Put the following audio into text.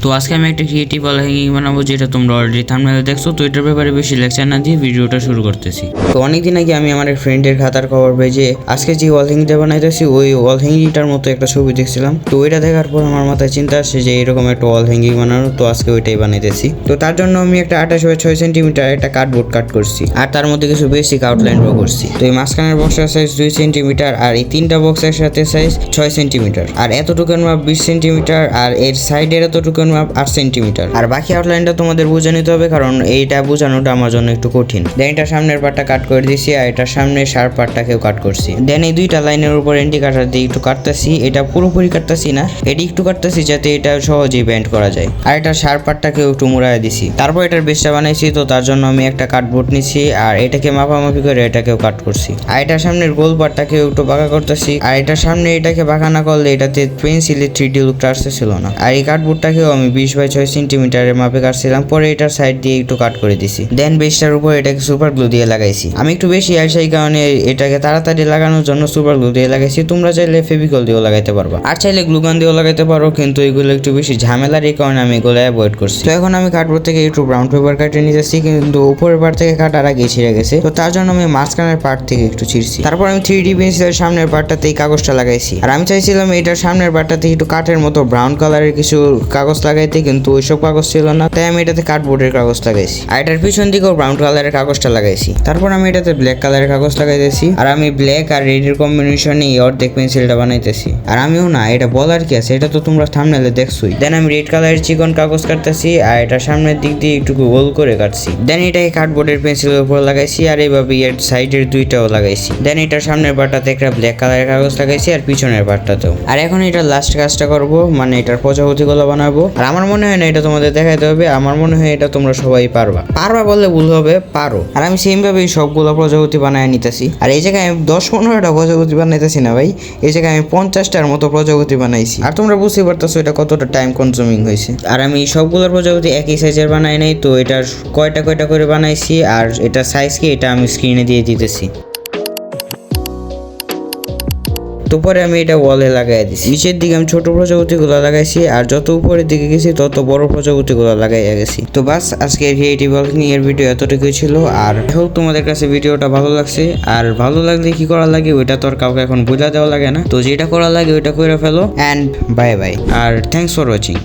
তো আজকে আমি একটা ক্রিয়েটিভ ওয়াল হ্যাঙ্গিং বানাবো, যেটা তোমরা অলরেডি থাম্বনেলে দেখছো। তো এটার ব্যাপারে বেশি লেকচার না দিয়ে ভিডিওটা শুরু করতেছি। তো অনেকদিন আগে আমি আমার ফ্রেন্ডের খাতার কভার পেজে আজকে যে ওয়াল হ্যাঙ্গিংটা বানাইতেছি ওই ওয়াল হ্যাঙ্গিংটার মতো একটা ছবি দেখছিলাম। তো ওইটা দেখার পর আমার মাথায় চিন্তা আসছে যে এরকম একটা ওয়াল হ্যাঙ্গিং বানানো। তো আজকে ওইটাই বানাইতেছি। তো তার জন্য আমি একটা 28x6 সেন্টিমিটার একটা কার্ডবোর্ড কাট করছি, আর তার মধ্যে কিছু বেসিক আউটলাইন ড্র করছি। তো এই মাঝখানের বক্সের সাইজ 2 সেন্টিমিটার, আর এই তিনটা বক্সের সাথে সাইজ 6 সেন্টিমিটার, আর এতটুকুর মাপ 20 সেন্টিমিটার, আর এর সাইডের এতটুকুর মাপ 8 সেন্টিমিটার। আর বাকি আউটলাইনটা তোমাদের বুঝে নিতে হবে, কারণ এইটা বোঝানোটা আমার জন্য একটু কঠিন। দেন এটা সামনের পার্টটা কাট করে দিছি, আর এটা সামনের শার্প পার্টটাকেও কাট করছি। দেন এই দুইটা লাইনের উপর এন্টি কাটার দিয়ে একটু কাটতেছি। এটা পুরোপুরি কাটতেছি না, এটি একটু কাটতেছি যাতে এটা সহজেই বেন্ড করা যায়। আর এটা শার্প পার্টটাকেও একটু মুড়ায় দিছি। তারপর এটার বেসটা বানাইছি। তো তার জন্য আমি একটা কাটবোর্ড নিছি, আর এটাকে মাপামাপি করে এটাকেও কাট করছি। আর এটা সামনের গোল পার্টটাকেও একটু বাঁকা করতেছি। আর এটার সামনে এটাকে বাঁকা না করলে এটাতে পেন্সিলে 3D লুকটা আসতেছিল না। আর এই কাটবোর্ডটাকেও আমি 20x6 সেন্টিমিটারের মাপে কাটছিলাম। পরে এটার সাইড দিয়ে একটু কাট করে দিছি। দেন বেসটার উপর এটাকে সুপার গ্লু দিয়ে লাগাইছি। আমি একটু বেশি আলসা, এই কারণে এটাকে তাড়াতাড়ি লাগানোর জন্য সুপার গ্লু দিয়ে লাগাইছি। তোমরা চাইলে ফেভিকল দিয়েও লাগাইতে পারবা, আর চাইলে গ্লুগান দিয়েও লাগাইতে পারো, কিন্তু এগুলো একটু বেশি ঝামেলার, এই কারণে আমি এগুলো অ্যাভয়েড করছি। তো এখন আমি কাটবোর্ড থেকে একটু ব্রাউন পেপার কাটিয়ে নিতেছি, কিন্তু উপরের পার্ট থেকে কাটার আগে ছিঁড়ে গেছে। তো তার জন্য আমি মাঝখানের পার্ট থেকে একটু ছিঁড়ছি। তারপর আমি 3D পেন্সিলের সামনের পার্টটাতে এই কাগজটা লাগাইছি। আর আমি চাইছিলাম এটার সামনের পার্টটাতে একটু কাঠের মতো ব্রাউন কালারের কিছু কাগজ লাগাইতে, কিন্তু ওইসব কাগজ ছিল না, তাই আমি এটাতে কার্ডবোর্ডের কাগজ লাগাইছি। আর এটার পিছন দিকেও ব্রাউন কালারের কাগজটা লাগাইছি। তারপর আমি এটাতে ব্ল্যাক কালারের কাগজ লাগাইতেছি, আর আমি ব্ল্যাক আর রেডের কম্বিনেশনে এই অর্ধেক পেন্সিলটা বানাইতেছি। আর আমিও না, এটা বলার কি আছে, এটা তো তোমরা থাম্বনেলে দেখছোই। দেন আমি রেড কালারের চিকন কাগজ কাটতেছি, আর এটা সামনের দিক দিয়ে একটু গোল করে কাটছি। দেন এটাকে কার্ডবোর্ডের পেন্সিলের উপর লাগাইছি, আর এইভাবে এর সাইডের দুইটাও লাগাইছি। দেন এটার সামনের পার্টটাতে একটা ব্ল্যাক কালারের কাগজ লাগাইছি, আর পিছনের পার্টটাতেও। আর এখন এটা লাস্ট কাজটা করবো, মানে এটার প্রজাপতিগুলো বানাবো। আর আমার মনে হয় না এটা তোমাদের দেখাইতে হবে, আমার মনে হয় এটা তোমরা সবাই পারবা বললে ভুল হবে, পারো। আর আমি সেম ভাবে সবগুলো প্রজাপতি বানায় নিতেছি। আর এই জায়গায় আমি 10-15টা প্রজাপতি বানাইতেছি না ভাই, এই জায়গায় আমি 50টার মতো প্রজাপতি বানাইছি। আর তোমরা বুঝতে পারতেছো এটা কতটা টাইম কনজিউমিং হয়েছে। আর আমি সবগুলো প্রজাপতি একই সাইজের বানাই নাই, তো এটার কয়টা করে বানাইছি, আর এটা সাইজ কি এটা আমি স্ক্রিনে দিয়ে দিতেছি। তো পরে আমি এটা ওয়ালে লাগাই দিছি। নিচের দিকে আমি ছোট প্রজাপতিগুলো লাগাইছি, আর যত উপরের দিকে গেছি তত বড় প্রজাপতিগুলো লাগাইয়া গেছি। তো বাস, আজকে ক্রিয়েটিভ ওয়ার্কিং এর ভিডিও এতটুকুই ছিল। আর হোক তোমাদের কাছে ভিডিওটা ভালো লাগছে। আর ভালো লাগলে কি করা লাগে ওইটা তো আর কাউকে এখন বোঝা দেওয়া লাগে না। তো যেটা করা লাগে ওইটা করে ফেলো। অ্যান্ড বাই বাই, আর থ্যাংকস ফর ওয়াচিং।